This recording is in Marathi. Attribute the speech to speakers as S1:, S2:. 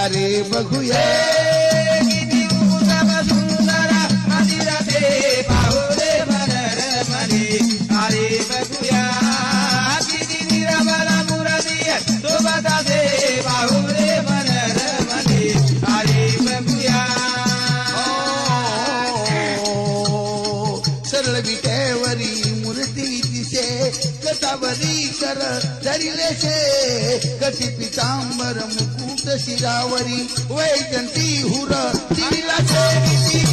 S1: अरे बघूया
S2: किती उत्तम सुंदर मंदिर ते पाहू रे मनोरमने अरे बघूया किती निरामल मूर्ती सोबत ते पाहू रे मनोरमने अरे बघूया
S1: सरळ विट्यावरी मूर्ती दिसे कटावरी कर धरिले शे कटी पितांबर मुकुट शिरावरी वैजंती हुर तिला शे